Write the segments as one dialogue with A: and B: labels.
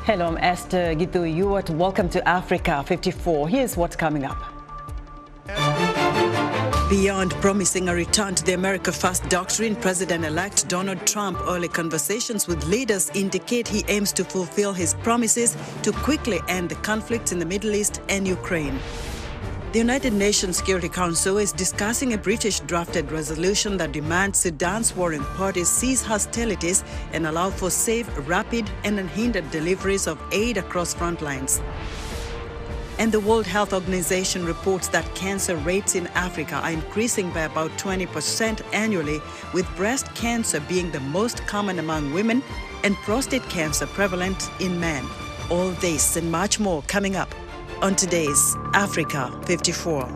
A: Hello, I'm Esther Gitu. Welcome to Africa 54. Here's what's coming up. Beyond promising a return to the America First doctrine, President-elect Donald Trump early conversations with leaders indicate he aims to fulfill his promises to quickly end the conflicts in the Middle East and Ukraine. The United Nations Security Council is discussing a British-drafted resolution that demands Sudan's warring parties cease hostilities and allow for safe, rapid, and unhindered deliveries of aid across front lines. And the World Health Organization reports that cancer rates in Africa are increasing by about 20% annually, with breast cancer being the most common among women and prostate cancer prevalent in men. All this and much more coming up on today's Africa 54.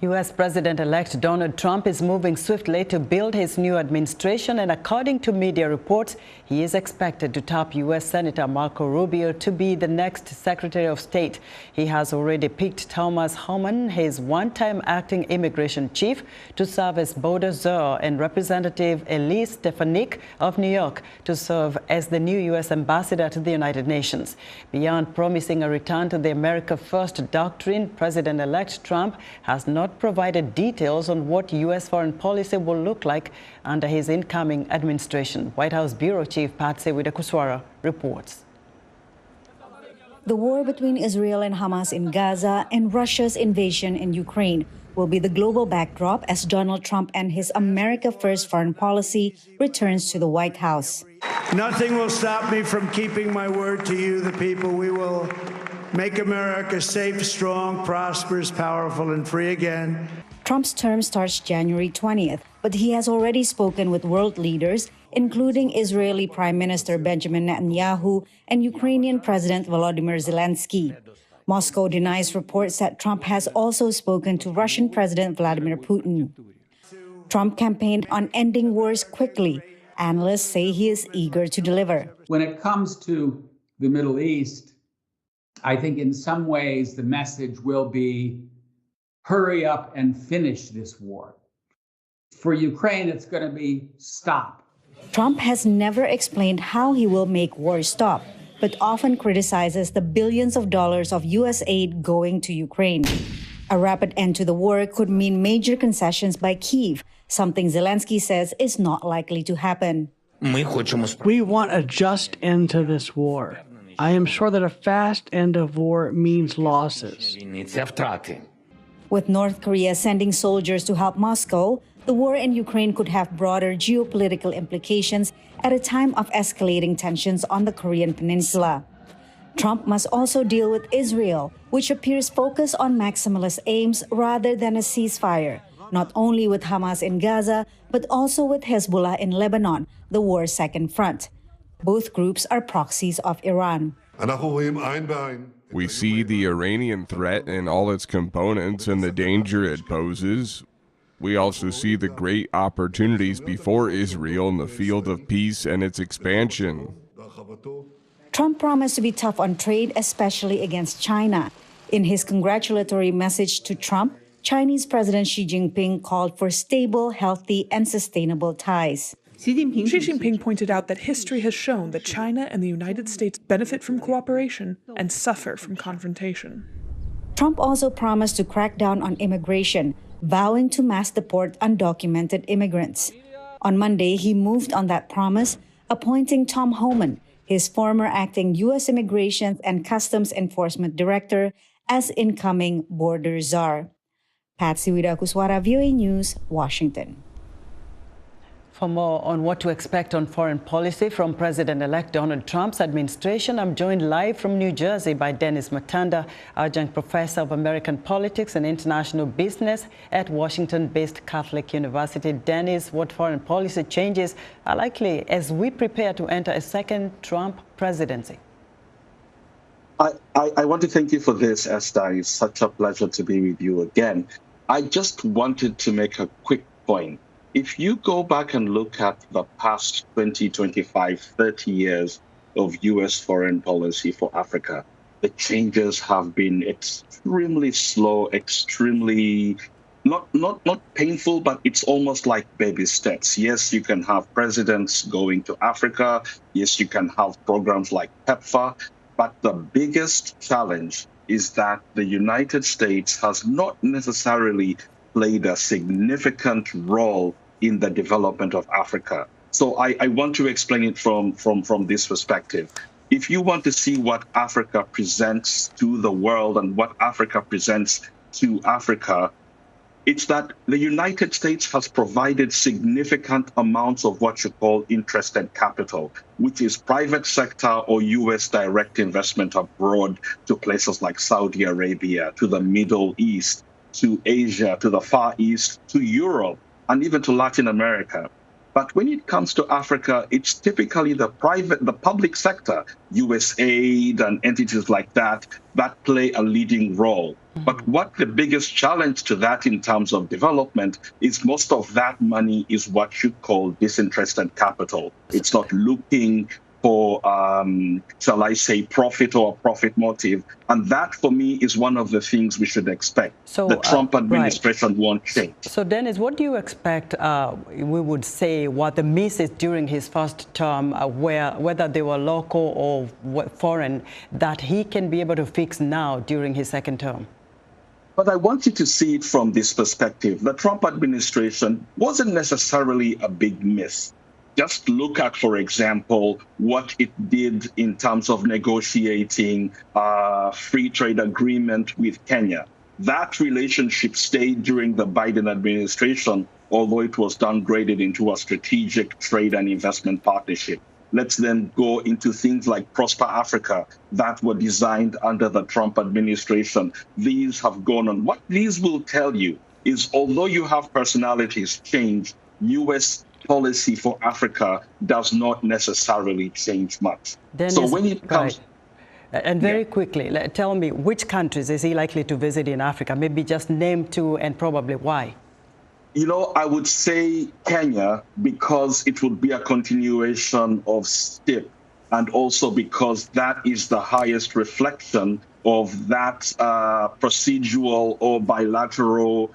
A: U.S. President-elect Donald Trump is moving swiftly to build his new administration, and according to media reports, he is expected to top U.S. Senator Marco Rubio to be the next Secretary of State. He has already picked Thomas Homan, his one-time acting immigration chief, to serve as border czar, and Representative Elise Stefanik of New York to serve as the new U.S. ambassador to the United Nations. Beyond promising a return to the America First doctrine, President-elect Trump has not provided details on what U.S. foreign policy will look like under his incoming administration. White House Bureau Chief Patsy Widakuswara reports.
B: The war between Israel and Hamas in Gaza and Russia's invasion in Ukraine will be the global backdrop as Donald Trump and his America First foreign policy returns to the White House.
C: Nothing will stop me from keeping my word to you, the people. We will make America safe, strong, prosperous, powerful, and free again.
B: Trump's term starts January 20th, but he has already spoken with world leaders, including Israeli Prime Minister Benjamin Netanyahu and Ukrainian President Volodymyr Zelensky. Moscow denies reports that Trump has also spoken to Russian President Vladimir Putin. Trump campaigned on ending wars quickly. Analysts say he is eager to deliver.
D: When it comes to the Middle East, I think in some ways the message will be, hurry up and finish this war. For Ukraine, it's going to be stop.
B: Trump has never explained how he will make war stop, but often criticizes the billions of dollars of U.S. aid going to Ukraine. A rapid end to the war could mean major concessions by Kyiv, something Zelensky says is not likely to happen.
E: We want a just end to this war. I am sure that a fast end of war means losses.
B: With North Korea sending soldiers to help Moscow, the war in Ukraine could have broader geopolitical implications at a time of escalating tensions on the Korean peninsula. Trump must also deal with Israel, which appears focused on maximalist aims rather than a ceasefire, not only with Hamas in Gaza, but also with Hezbollah in Lebanon, the war's second front. Both groups are proxies of Iran.
F: We see the Iranian threat and all its components and the danger it poses. We also see the great opportunities before Israel in the field of peace and its expansion.
B: Trump promised to be tough on trade, especially against China. In his congratulatory message to Trump, Chinese President Xi Jinping called for stable, healthy, and sustainable ties.
G: Xi Jinping pointed out that history has shown that China and the United States benefit from cooperation and suffer from confrontation.
B: Trump also promised to crack down on immigration, vowing to mass deport undocumented immigrants. On Monday, he moved on that promise, appointing Tom Homan, his former acting U.S. Immigration and Customs Enforcement Director, as incoming border czar. Patsy Widakuswara, VOA News, Washington.
A: For more on what to expect on foreign policy from President-elect Donald Trump's administration, I'm joined live from New Jersey by Dennis Matanda, Adjunct Professor of American Politics and International Business at Washington-based Catholic University. Dennis, what foreign policy changes are likely as we prepare to enter a second Trump presidency?
H: I want to thank you for this, Esther. It's such a pleasure to be with you again. I just wanted to make a quick point. If you go back and look at the past 20, 25, 30 years of U.S. foreign policy for Africa, the changes have been extremely slow, extremely not painful, but it's almost like baby steps. Yes, you can have presidents going to Africa. Yes, you can have programs like PEPFAR. But the biggest challenge is that the United States has not necessarily played a significant role in the development of Africa. So I want to explain it from this perspective. If you want to see what Africa presents to the world and what Africa presents to Africa, it's that the United States has provided significant amounts of what you call interested capital, which is private sector or U.S. direct investment abroad to places like Saudi Arabia, to the Middle East, to Asia, to the Far East, to Europe, and even to Latin America. But when it comes to Africa, it's typically the public sector, USAID and entities like that play a leading role. But what the biggest challenge to that in terms of development is most of that money is what you call disinterested capital. It's not looking for, shall I say, profit or profit motive. And that, for me, is one of the things we should expect. So, the Trump administration won't change. So,
I: Dennis, what do you expect we would say what the misses during his first term, whether they were local or foreign, that he can be able to fix now during his second term?
H: But I want you to see it from this perspective. The Trump administration wasn't necessarily a big miss. Just look at, for example, what it did in terms of negotiating a free trade agreement with Kenya. That relationship stayed during the Biden administration, although it was downgraded into a strategic trade and investment partnership. Let's then go into things like Prosper Africa that were designed under the Trump administration. These have gone on. What these will tell you is, although you have personalities change, U.S. policy for Africa does not necessarily change much. So when it comes...
I: And very quickly, tell me, which countries is he likely to visit in Africa? Maybe just name two and probably why.
H: You know, I would say Kenya, because it would be a continuation of STIP, and also because that is the highest reflection of that procedural or bilateral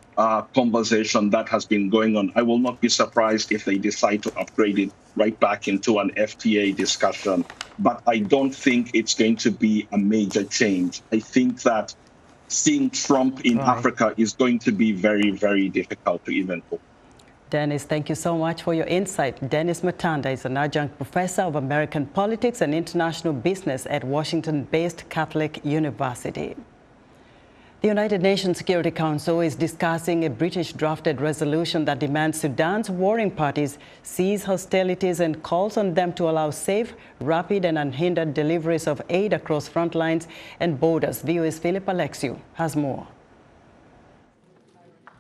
H: conversation that has been going on. I will not be surprised if they decide to upgrade it right back into an FTA discussion. But I don't think it's going to be a major change. I think that seeing Trump in Africa is going to be very, very difficult to even put.
I: Dennis, thank you so much for your insight. Dennis Matanda is an adjunct professor of American politics and international business at Washington-based Catholic University. The United Nations Security Council is discussing a British-drafted resolution that demands Sudan's warring parties cease hostilities and calls on them to allow safe, rapid and unhindered deliveries of aid across front lines and borders. VOA's Philip Alexiou has more.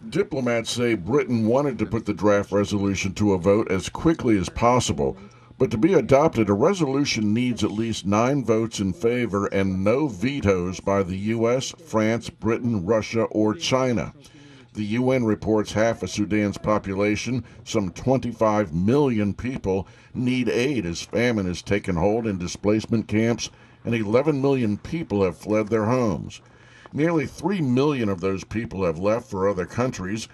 J: Diplomats say Britain wanted to put the draft resolution to a vote as quickly as possible, but to be adopted, a resolution needs at least 9 votes in favor and no vetoes by the U.S., France, Britain, Russia, or China. The UN reports half of Sudan's population, some 25 million people, need aid as famine has taken hold in displacement camps, and 11 million people have fled their homes. Nearly 3 million of those people have left for other countries.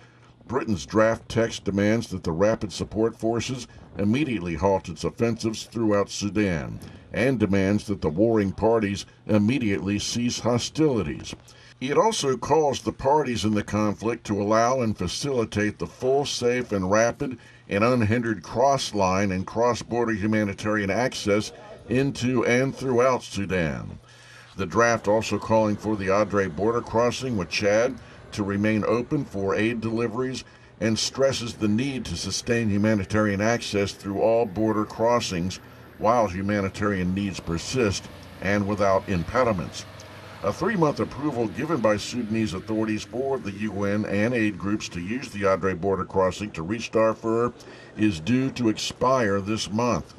J: Britain's draft text demands that the Rapid Support Forces immediately halt its offensives throughout Sudan and demands that the warring parties immediately cease hostilities. It also calls the parties in the conflict to allow and facilitate the full, safe, and rapid and unhindered cross-line and cross-border humanitarian access into and throughout Sudan. The draft also calling for the Adre border crossing with Chad to remain open for aid deliveries and stresses the need to sustain humanitarian access through all border crossings while humanitarian needs persist and without impediments. A 3-month approval given by Sudanese authorities for the UN and aid groups to use the Adre border crossing to reach Darfur is due to expire this month.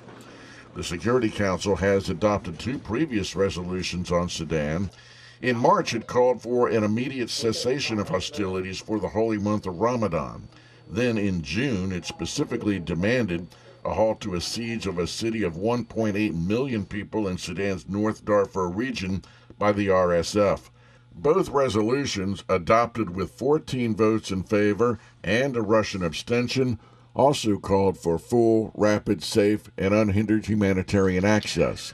J: The Security Council has adopted 2 previous resolutions on Sudan. In March, it called for an immediate cessation of hostilities for the holy month of Ramadan. Then in June, it specifically demanded a halt to a siege of a city of 1.8 million people in Sudan's North Darfur region by the RSF. Both resolutions, adopted with 14 votes in favor and a Russian abstention, also called for full, rapid, safe, and unhindered humanitarian access.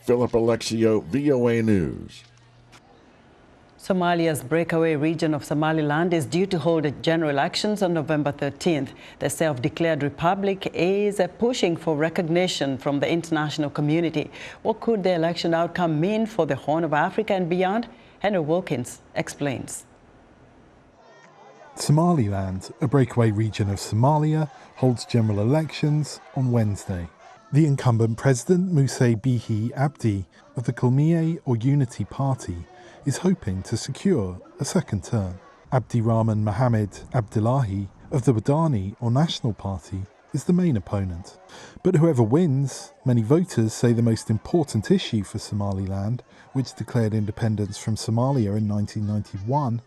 J: Philip Alexio, VOA News.
I: Somalia's breakaway region of Somaliland is due to hold general elections on November 13th. The self-declared republic is pushing for recognition from the international community. What could the election outcome mean for the Horn of Africa and beyond? Henry Wilkins explains.
K: Somaliland, a breakaway region of Somalia, holds general elections on Wednesday. The incumbent president, Muse Bihi Abdi, of the Kulmiye or Unity Party, is hoping to secure a second term. Abdirahman Mohamed Abdullahi of the Wadani or National Party is the main opponent. But whoever wins, many voters say the most important issue for Somaliland, which declared independence from Somalia in 1991,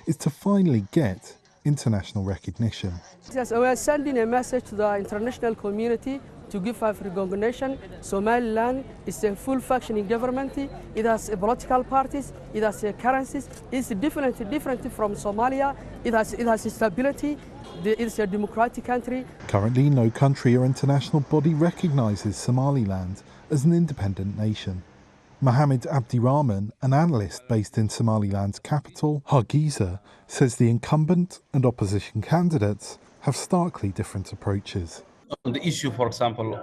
K: is to finally get international recognition.
L: Yes, we are sending a message to the international community to give us recognition. Somaliland is a full functioning government. It has political parties. It has currencies. It's different from Somalia. It has stability. It's a democratic country.
K: Currently, no country or international body recognises Somaliland as an independent nation. Mohamed Abdirahman, an analyst based in Somaliland's capital, Hargeisa, says the incumbent and opposition candidates have starkly different approaches.
M: On the issue, for example,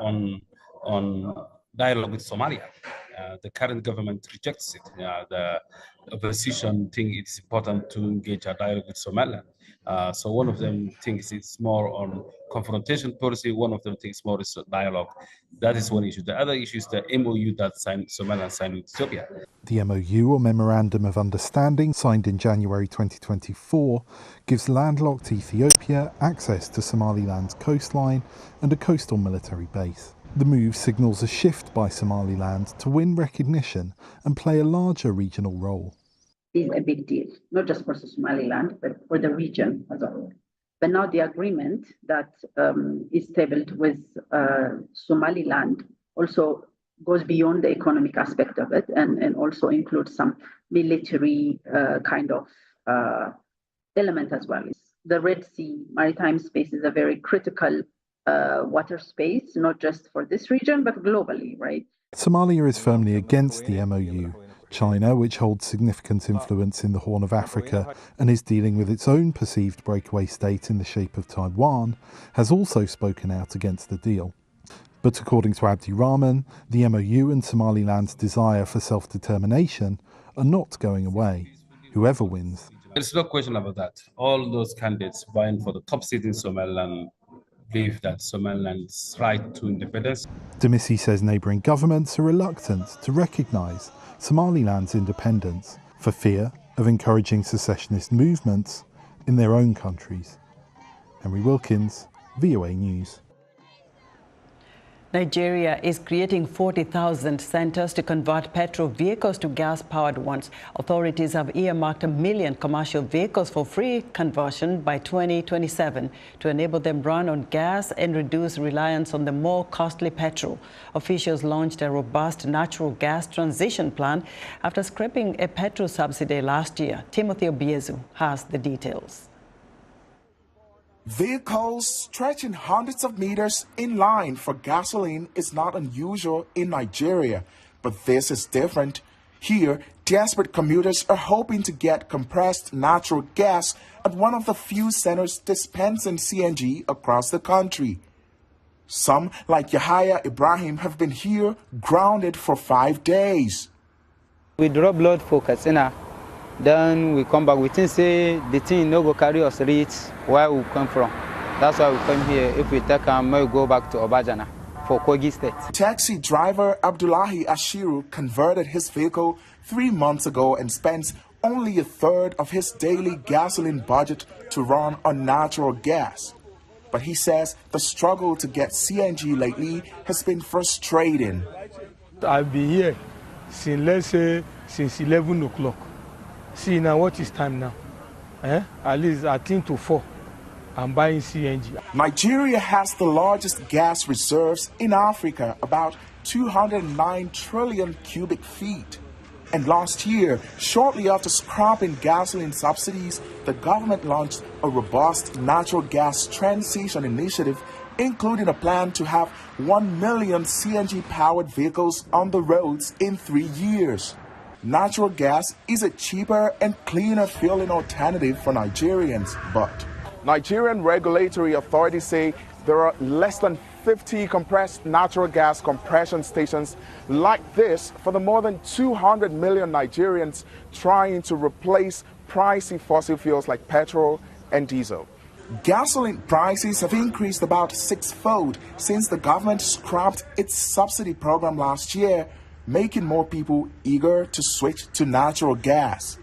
M: on dialogue with Somalia, the current government rejects it. The opposition think it's important to engage a dialogue with Somaliland. So one of them thinks it's more on confrontation policy. One of them thinks more is dialogue. That is one issue. The other issue is the MOU that Somaliland signed with Ethiopia.
K: The MOU, or Memorandum of Understanding, signed in January 2024, gives landlocked Ethiopia access to Somaliland's coastline and a coastal military base. The move signals a shift by Somaliland to win recognition and play a larger regional role.
N: Is a big deal, not just for Somaliland, but for the region as a whole. But now the agreement that is tabled with Somaliland also goes beyond the economic aspect of it and also includes some military kind of element as well. The Red Sea maritime space is a very critical water space, not just for this region, but globally, right?
K: Somalia is firmly against the MOU. China, which holds significant influence in the Horn of Africa and is dealing with its own perceived breakaway state in the shape of Taiwan, has also spoken out against the deal. But according to Abdirahman, the MOU and Somaliland's desire for self-determination are not going away, whoever wins.
M: There's no question about that. All those candidates vying for the top seat in Somaliland believe that Somaliland's right to independence.
K: Demisi says neighbouring governments are reluctant to recognise Somaliland's independence for fear of encouraging secessionist movements in their own countries. Henry Wilkins, VOA News.
I: Nigeria is creating 40,000 centers to convert petrol vehicles to gas-powered ones. Authorities have earmarked 1 million commercial vehicles for free conversion by 2027 to enable them run on gas and reduce reliance on the more costly petrol. Officials launched a robust natural gas transition plan after scrapping a petrol subsidy last year. Timothy Obiezu has the details.
O: Vehicles stretching hundreds of meters in line for gasoline is not unusual in Nigeria, but this is different. Here, desperate commuters are hoping to get compressed natural gas at one of the few centers dispensing CNG across the country. Some, like Yahya Ibrahim, have been here grounded for 5 days.
P: We drop blood for Katsina. Then we come back. We think say the thing no go carry us reach where we come from. That's why we come here. If we take we go back to Obajana for Kogi State.
O: Taxi driver Abdullahi Ashiru converted his vehicle 3 months ago and spends only a third of his daily gasoline budget to run on natural gas. But he says the struggle to get CNG lately has been frustrating.
Q: I've been here since, let's say, since 11 o'clock. See now what is time now? At least I think to 4. I'm buying CNG.
O: Nigeria has the largest gas reserves in Africa, about 209 trillion cubic feet. And last year, shortly after scrapping gasoline subsidies, the government launched a robust natural gas transition initiative, including a plan to have 1 million CNG-powered vehicles on the roads in 3 years. Natural gas is a cheaper and cleaner fueling alternative for Nigerians, but Nigerian regulatory authorities say there are less than 50 compressed natural gas compression stations like this for the more than 200 million Nigerians trying to replace pricey fossil fuels like petrol and diesel. Gasoline prices have increased about 6-fold since the government scrapped its subsidy program last year, making more people eager to switch to natural gas.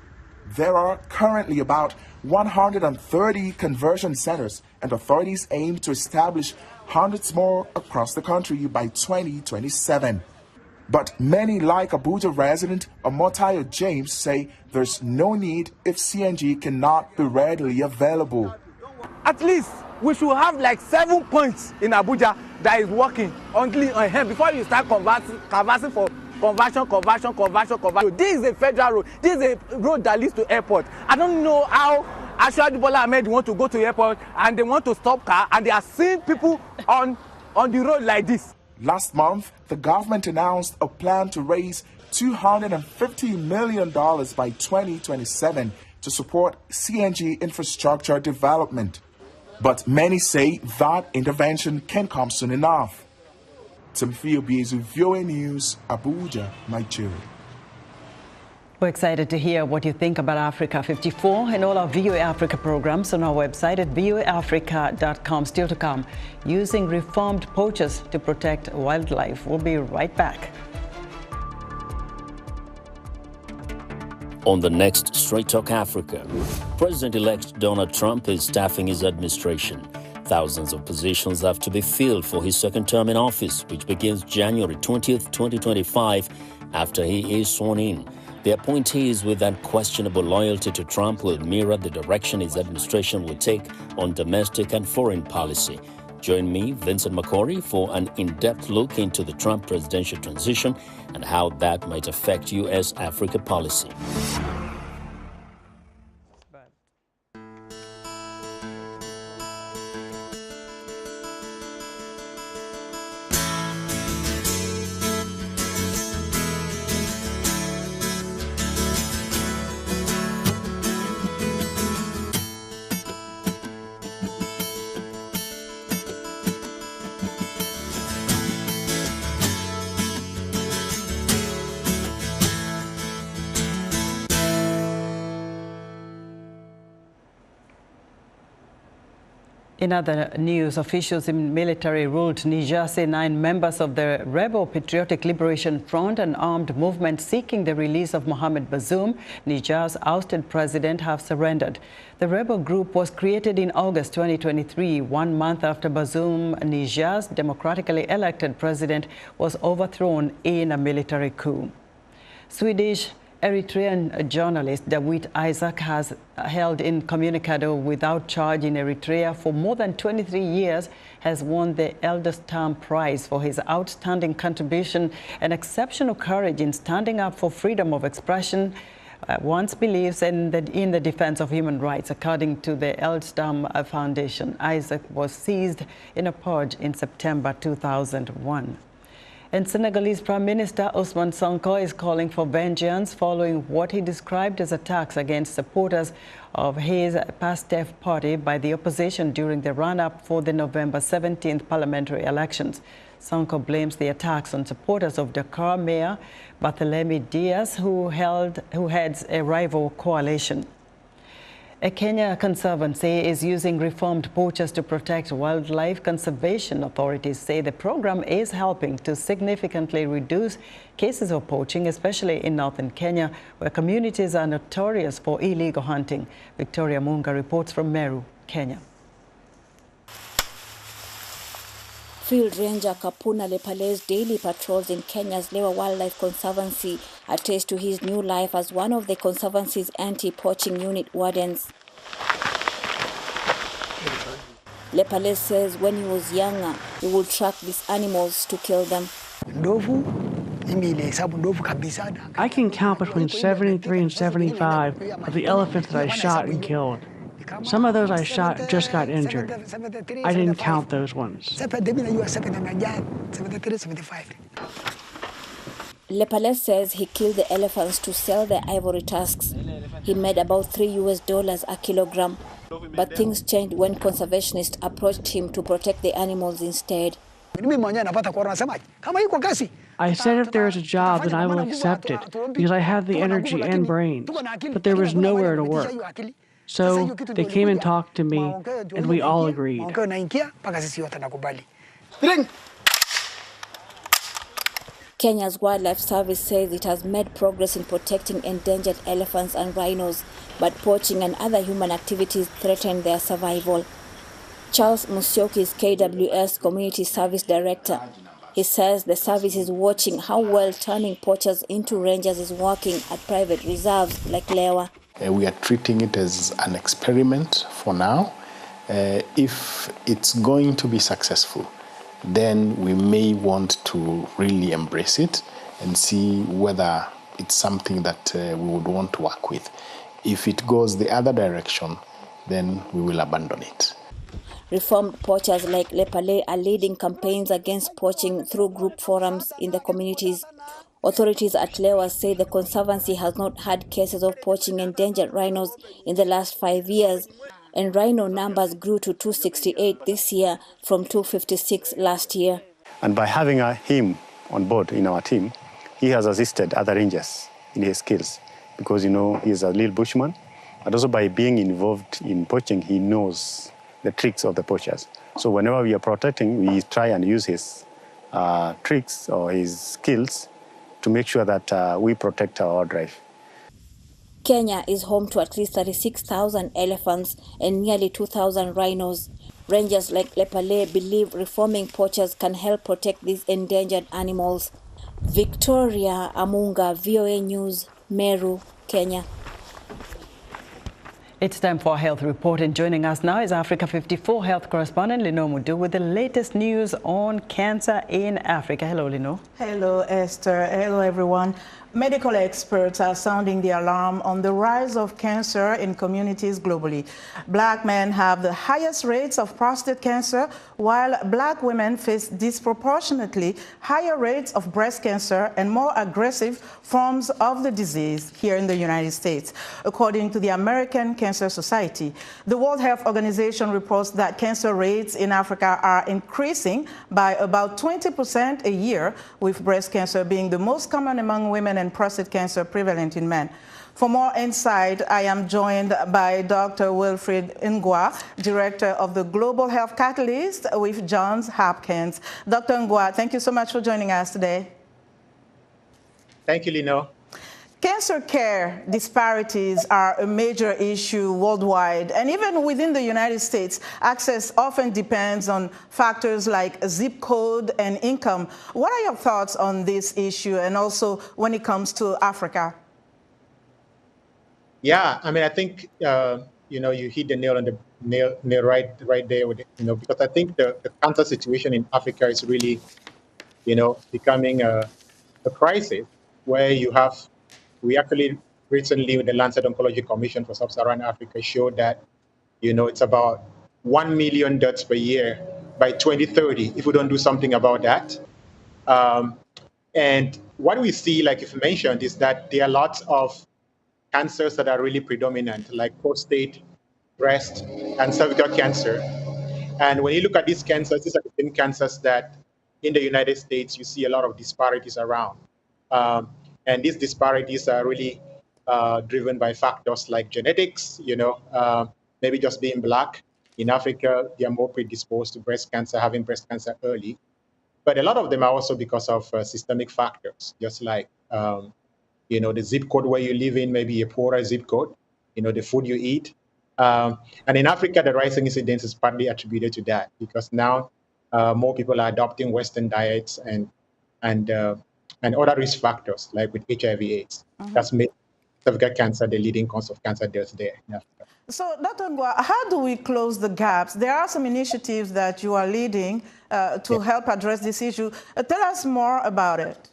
O: There are currently about 130 conversion centers, and authorities aim to establish hundreds more across the country by 2027. But many, like Abuja resident Omotayo James, say there's no need if CNG cannot be readily available.
R: At least we should have like 7 points in Abuja that is working only on hand before you start conversing for conversion. This is a federal road. This is a road that leads to airport. I don't know how Ashwadi Bola Ahmed want to go to the airport and they want to stop car and they are seeing people on the road like this.
O: Last month, the government announced a plan to raise $250 million by 2027 to support CNG infrastructure development. But many say that intervention can come soon enough. Timothy Obiezu, VOA News, Abuja, Nigeria.
I: We're excited to hear what you think about Africa 54 and all our VOA Africa programs on our website at voaafrica.com. Still to come, using reformed poachers to protect wildlife. We'll be right back.
S: On the next Straight Talk Africa, President-elect Donald Trump is staffing his administration. Thousands of positions have to be filled for his second term in office, which begins January 20th, 2025, after he is sworn in. The appointees with unquestionable loyalty to Trump will mirror the direction his administration will take on domestic and foreign policy. Join me, Vincent McCory, for an in-depth look into the Trump presidential transition and how that might affect U.S. Africa policy.
I: In other news, officials in military-ruled Niger say 9 members of the rebel Patriotic Liberation Front, an armed movement seeking the release of Mohamed Bazoum, Niger's ousted president, have surrendered. The rebel group was created in August 2023, 1 month after Bazoum, Niger's democratically elected president, was overthrown in a military coup. Swedish Eritrean journalist Dawit Isaac has held incommunicado without charge in Eritrea for more than 23 years, has won the Eldestam Prize for his outstanding contribution and exceptional courage in standing up for freedom of expression. Once believes in the defense of human rights, according to the Eldestam Foundation. Isaac was seized in a purge in September 2001. And Senegalese Prime Minister Ousmane Sonko is calling for vengeance following what he described as attacks against supporters of his PASTEF party by the opposition during the run-up for the November 17th parliamentary elections. Sonko blames the attacks on supporters of Dakar Mayor Barthelemy Diaz, who heads a rival coalition. A Kenya conservancy is using reformed poachers to protect wildlife. Conservation authorities say the program is helping to significantly reduce cases of poaching, especially in northern Kenya, where communities are notorious for illegal hunting. Victoria Munga reports from Meru, Kenya.
T: Field Ranger Kapuna Lepale's daily patrols in Kenya's Lewa Wildlife Conservancy attest to his new life as one of the Conservancy's anti-poaching unit wardens. Lepale says when he was younger, he would track these animals to kill them.
U: Ndovu
E: I can count between 73 and 75 of the elephants that I shot and killed. Some of those I shot just got injured. I didn't count those ones.
T: Lepale says he killed the elephants to sell their ivory tusks. He made about $3 a kilogram. But things changed when conservationists approached him to protect the animals instead.
E: I said if there is a job, then I will accept it, because I have the energy and brains. But there was nowhere to work. So they came and talked to me, and we all agreed.
T: Kenya's Wildlife Service says it has made progress in protecting endangered elephants and rhinos, but poaching and other human activities threaten their survival. Charles Musyoki is KWS Community Service Director. He says the service is watching how well turning poachers into rangers is working at private reserves like Lewa.
U: We are treating it as an experiment for now. If it's going to be successful, then we may want to really embrace it and see whether it's something that we would want to work with. If it goes the other direction, then we will abandon it.
T: Reformed poachers like Lepale are leading campaigns against poaching through group forums in the communities. Authorities at Lewa say the Conservancy has not had cases of poaching endangered rhinos in the last 5 years, and rhino numbers grew to 268 this year from 256 last year.
V: And by having him on board in our team, he has assisted other rangers in his skills because, he's a little bushman. And also by being involved in poaching, he knows the tricks of the poachers. So whenever we are protecting, we try and use his tricks or his skills to make sure that we protect our wildlife.
T: Kenya is home to at least 36,000 elephants and nearly 2,000 rhinos. Rangers like Lepale believe reforming poachers can help protect these endangered animals. Victoria Amunga, VOA News, Meru, Kenya.
I: It's time for a health report, and joining us now is Africa 54 health correspondent Lino Mudu with the latest news on cancer in Africa. Hello, Lino.
W: Hello, Esther. Hello, everyone. Medical experts are sounding the alarm on the rise of cancer in communities globally. Black men have the highest rates of prostate cancer, while Black women face disproportionately higher rates of breast cancer and more aggressive forms of the disease here in the United States. According to the American Cancer Society, the World Health Organization reports that cancer rates in Africa are increasing by about 20% a year, with breast cancer being the most common among women and prostate cancer prevalent in men. For more insight, I am joined by Dr. Wilfred Ngwa, Director of the Global Health Catalyst with Johns Hopkins. Dr. Ngwa, thank you so much for joining us today.
X: Thank you, Lino.
W: Cancer care disparities are a major issue worldwide, and even within the United States, access often depends on factors like zip code and income. What are your thoughts on this issue, and also when it comes to Africa?
X: Yeah, I think you hit the nail on the nail right there with it, because I think the cancer situation in Africa is really, becoming a crisis where we actually recently with the Lancet Oncology Commission for Sub-Saharan Africa showed that, it's about 1 million deaths per year by 2030 if we don't do something about that. And what we see, like you mentioned, is that there are lots of cancers that are really predominant, like prostate, breast, and cervical cancer. And when you look at these cancers, these are the same cancers that in the United States, you see a lot of disparities around. And these disparities are really driven by factors like genetics, maybe just being Black. In Africa, they are more predisposed to breast cancer, having breast cancer early. But a lot of them are also because of systemic factors, just like, the zip code where you live in, maybe a poorer zip code, the food you eat. And in Africa, the rising incidence is partly attributed to that, because now more people are adopting Western diets and other risk factors, like with HIV/AIDS. That's made cervical cancer the leading cause of cancer deaths there in Africa.
W: So, Dr. Ngwa, how do we close the gaps? There are some initiatives that you are leading to help address this issue. Tell us more about it.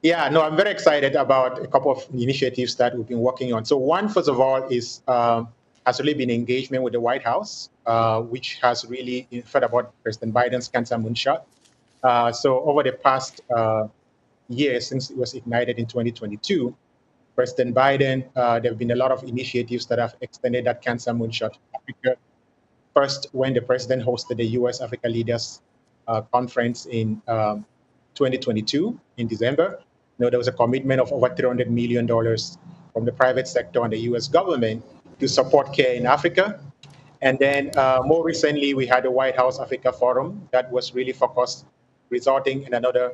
X: Yeah, no, I'm very excited about a couple of initiatives that we've been working on. So one, first of all, is has really been engagement with the White House, which has really heard about President Biden's cancer moonshot. So over the past year, since it was ignited in 2022, President Biden, there have been a lot of initiatives that have extended that cancer moonshot to Africa. First, when the president hosted the U.S. Africa Leaders Conference in 2022 in December, there was a commitment of over $300 million from the private sector and the U.S. government to support care in Africa. And then more recently, we had the White House Africa Forum that was really focused, resulting in another,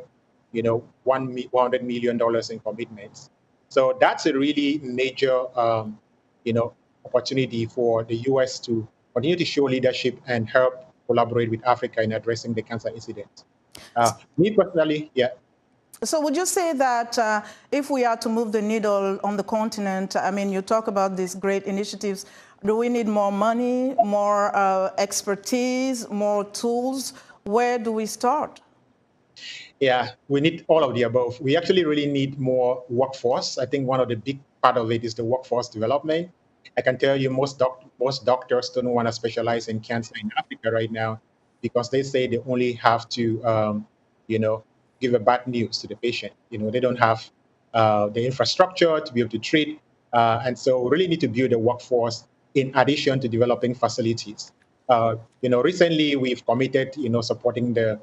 X: $100 million in commitments. So that's a really major, opportunity for the U.S. to continue to show leadership and help collaborate with Africa in addressing the cancer incident. Me personally, yeah.
W: So would you say that if we are to move the needle on the continent, I mean, you talk about these great initiatives, do we need more money, more expertise, more tools? Where do we start?
X: Yeah, we need all of the above. We actually really need more workforce. I think one of the big part of it is the workforce development. I can tell you most doctors don't want to specialize in cancer in Africa right now because they say they only have to, give a bad news to the patient. They don't have the infrastructure to be able to treat. And so we really need to build a workforce in addition to developing facilities. Recently we've committed, supporting the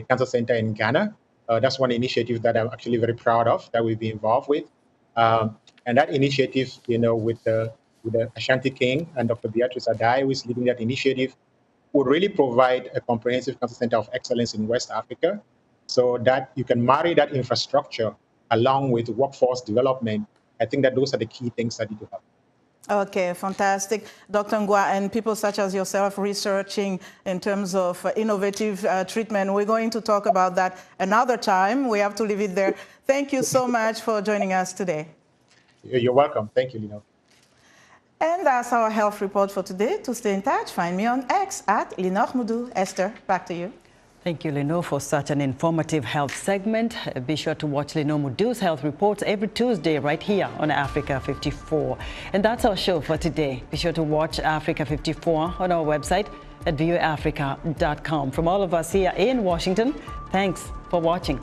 X: Cancer Center in Ghana. That's one initiative that I'm actually very proud of that we've been involved with. And that initiative, with the Ashanti King and Dr. Beatrice Adai, who is leading that initiative, would really provide a comprehensive cancer center of excellence in West Africa so that you can marry that infrastructure along with workforce development. I think that those are the key things that need to happen.
W: Okay, fantastic. Dr. Ngwa, and people such as yourself researching in terms of innovative treatment, we're going to talk about that another time. We have to leave it there. Thank you so much for joining us today.
X: You're welcome. Thank you, Lino.
W: And that's our health report for today. To stay in touch, find me on X at Linor Mudu. Esther, back to you.
I: Thank you, Lino, for such an informative health segment. Be sure to watch Lino Mudu's health reports every Tuesday right here on Africa 54. And that's our show for today. Be sure to watch Africa 54 on our website at voaafrica.com. From all of us here in Washington, thanks for watching.